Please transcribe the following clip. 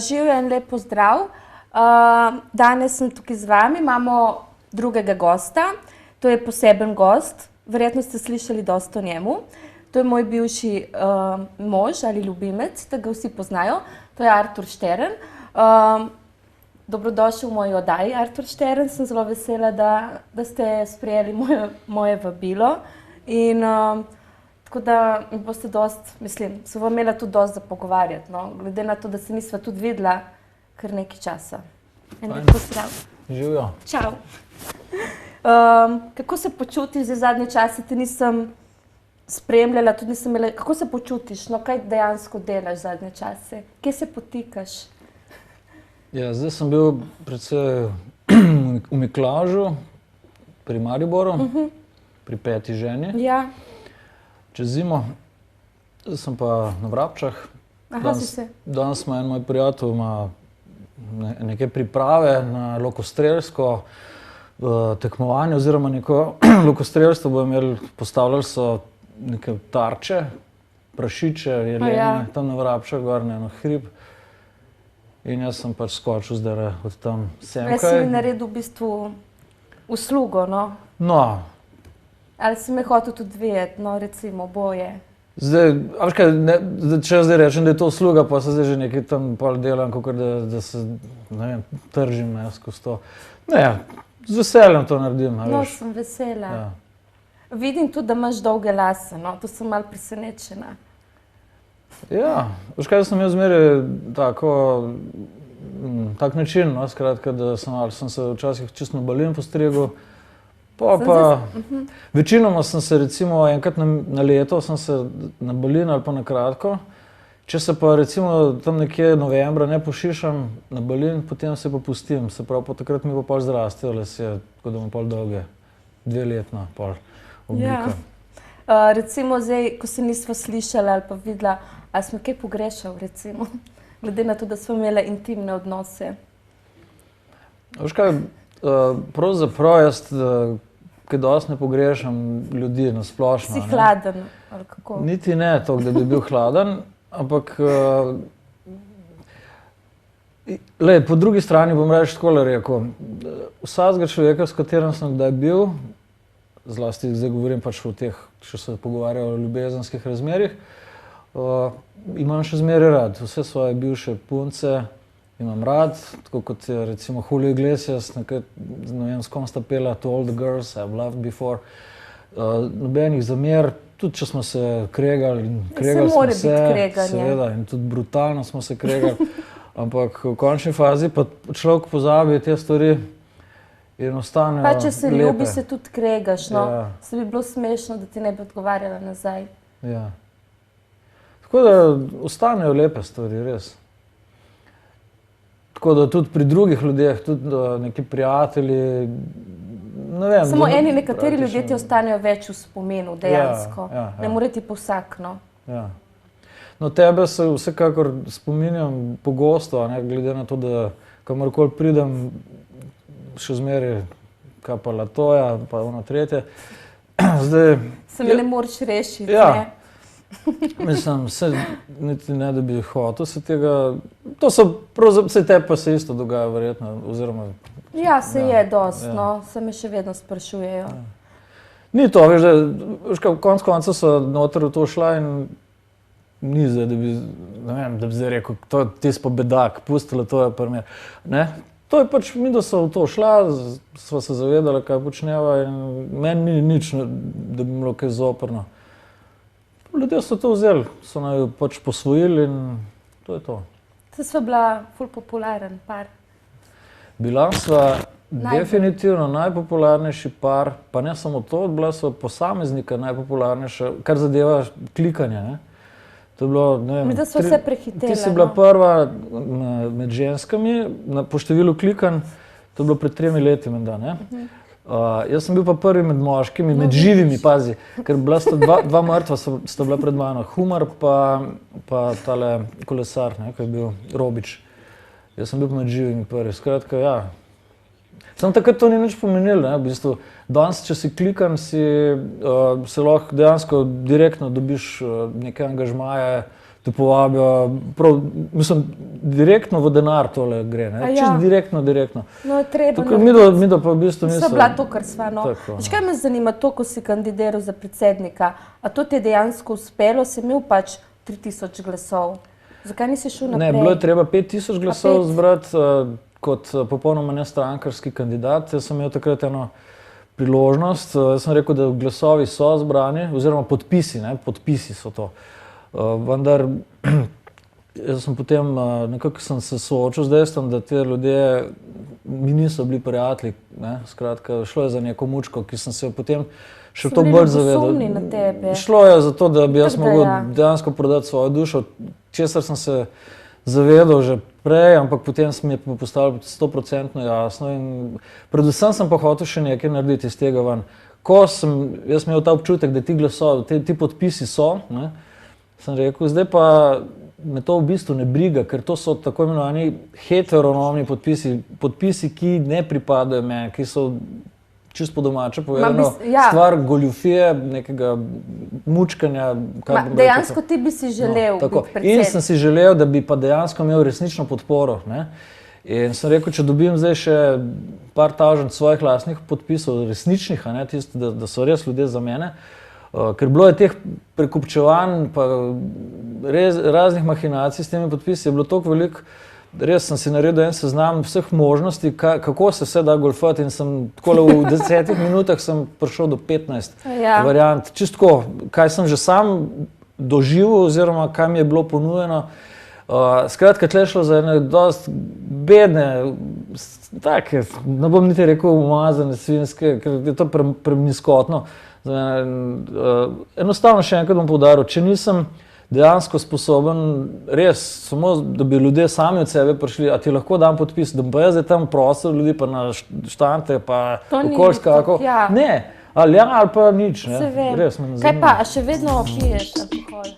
Živijo en lep pozdrav. Danes sem tukaj z vami, imamo drugega gosta. To je poseben gost, verjetno ste slišali dosti o njemu. To je moj bivši mož ali ljubimec, da ga vsi poznajo. To je Artur Štern. Dobrodošel v moji oddaji, Artur Štern. Sem zelo vesela, da ste sprejeli moje vabilo. In tako da mi boste se vam imela tudi dosti za pogovarjati, no? Glede na to, da se nisva tudi videla kar nekaj časa. En lep pozdrav. Živijo. Čau. Kako se počutiš zdaj zadnje čase? Te nisem spremljala, tudi nisem imela. Kako se počutiš? No, kaj dejansko delaš zadnje čase? Kje se potikaš? Ja, zdaj sem bil predvsej v Miklavžu, pri Mariboru, pri peti ženi. Ja. Čez zimo. Zdaj sem pa na Vrabčah. Danes ima en moj prijatelj neke priprave na lokostrelsko tekmovanje oziroma neko lokostrelstvo bojo imeli, postavljali so neke tarče, prašiče, jelene, tam na Vrabčah, gor na eno hrib. In jaz sem pač skočil zdaj od tam semkaj. Jaz si mi naredil v bistvu uslugo, no? No. Ali si me hotel tudi vedeti, no, recimo, boje? Zdaj, če zdaj rečem, da je to usluga, pa se zdaj že nekaj tam pol delam, kakor da se, ne vem, tržim skozi to. Ne, z veseljem to naredim, a veš. No, sem vesela. Ja. Vidim tudi, da imaš dolge lase, no, to sem malo presenečena. Ja, veš kaj, sem imel zmeraj tak način, no, skratka, da sem se včasih čisto na balin postrigel. Večinoma sem se recimo enkrat na leto sem se na balin ali pa na kratko. Če se pa recimo tam nekje novembra ne pošišam na balin, potem se pa pustim. Se pravi, po takrat mi pa pol zrastejo lasje, tako da imam pol dolge, 2-letna pol oblika. Ja. Recimo zdaj, ko se nisva slišala ali pa videla, ali smo kaj pogrešal, recimo, glede na to, da smo imeli intimne odnose? Veš kaj, pravzaprav jaz kaj dosti ne pogrešam ljudi na splošno. Si hladen ali kako? Niti ne to, da bi bil hladen, ampak po drugi strani bom reči takole rekel. Vsakega človeka, s katerim sem kdaj bil, zlasti zdaj govorim pač o teh, če se pogovarjajo o ljubezenskih razmerjih, imam še zmeraj rad. Vse svoje bivše punce imam rad, tako kot je recimo Julio Iglesias, ne vem, s kom sta pela To All the Girls I've Loved Before. Nobenih zamer, tudi če smo se kregali, smo se, seveda, in tudi brutalno smo se kregali, ampak v končni fazi pa človek pozabi te stvari in ostanejo lepe. Pa če se ljubi, se tudi kregaš, no. Ja. Se bi bilo smešno, da ti ne bi odgovarjala nazaj. Ja. Tako da ostanejo lepe stvari, res. Tako da tudi pri drugih ljudeh, tudi neki prijatelji, ne vem. Samo nekateri ljudje ti ostanejo več v spominu, dejansko. Ja. Ne more ti vsak, no. Ja. No, tebe se vsekakor spominjam pogosto, glede na to, da kamorkoli pridem, še zmeraj kapala toja, pa ono tretje. Zdaj, se me ne moreš rešiti, ja. Ne? Mislim, niti ne, da bi hotel se tega, to so pravzaprav, vse te pa se isto dogaja verjetno, oziroma... Ja, se je dosti, no, se me še vedno sprašujejo. Ja. Ni to, veš, konec konca so noter v to šla in ni zdaj, da bi, ne vem, da bi zdaj rekel, ti si pa bedak, pustila to je primer. Ne? To je pač mi, da so v to šla, sva se zavedala, kaj počneva in meni ni nič, da bi bilo kaj zoprno. Ljudje so to vzeli, so naj pač posvojili in to je to. To sva bila ful popularen par. Bila sva definitivno najpopularnejši par, pa ne samo to, bila sva posameznika najpopularnejša, kar zadeva klikanje, ne. To je bilo, ne vem, da sva vse prehitela. Ti si bila prva med ženskami po številu klikanj, to je bilo pred 3 leti menda, ne. Jaz sem bil pa prvi med moškimi, med živimi, pazi, ker bila sta dva mrtva sta bila pred mano, Humar pa tale kolesar, ne, ko je bil Robič. Jaz sem bil pa med živimi prvi, skratka, ja. Samo takrat to ni nič pomenilo, ne, v bistvu. Danes, če si klikan, se lahko dejansko direktno dobiš neke angažmaje, te povabijo, prav, mislim, direktno v denar tole gre, ne? Čisto direktno. No, treba. Tukaj midva pa v bistvu niso bila to, kar sva, no. Veš, kaj me zanima to, ko si kandidiral za predsednika, a to ti je dejansko uspelo, si imel pač 3000 glasov. Zakaj nisi šel naprej? Ne, bilo je treba 5000 glasov zbrati kot popolnoma nestrankarski kandidat. Jaz sem imel takrat eno priložnost. Jaz sem rekel, da glasovi so zbrani, oziroma podpisi so to. Vendar jaz sem potem nekako sem se soočil z dejstvom, da te ljudje mi niso bili prijatelji. Skratka, šlo je za neko mučko, ki sem se potem še to bolj zavedal. Šlo je za to, da bi jaz mogel dejansko prodati svojo dušo, česar sem se zavedal že prej, ampak potem se mi je postalo 100% jasno in predvsem sem pa hotel še nekaj narediti iz tega ven. Ko sem jaz imel ta občutek, da ti glasovi, ti podpisi so, sem rekel, zdaj pa me to v bistvu ne briga, ker to so tako imenovani heteronomni podpisi, ki ne pripadajo meni, ki so čisto po domače povedano stvar goljufije, nekega mučkanja. Dejansko ti bi si želel biti predsednik. In sem si želel, da bi pa dejansko imel resnično podporo. In sem rekel, če dobim zdaj še par tažen svojih lastnih podpisov, resničnih, da so res ljudje za mene, ker bilo je teh prekupčevanj pa raznih mahinacij s temi podpisi, je bilo toliko veliko, res sem si naredil en seznam vseh možnosti, kako se vse da golfati in sem takole v 10 minutah sem prišel do 15 variant. Čisto, kaj sem že sam doživel oziroma kaj mi je bilo ponujeno. Skratka, tle šlo za ene dosti bedne, take, ne bom niti rekel umazane svinjske, ker je to premiskotno. Enostavno še enkrat bom poudaril, če nisem dejansko sposoben res samo, da bi ljudje sami od sebe prišli, a ti lahko dam podpis, da pa jaz zdaj tam prosil ljudi pa na štante pa okoljska, ne, ali pa nič, ne, res me ne zanima. Kaj pa, a še vedno piješ alkohol?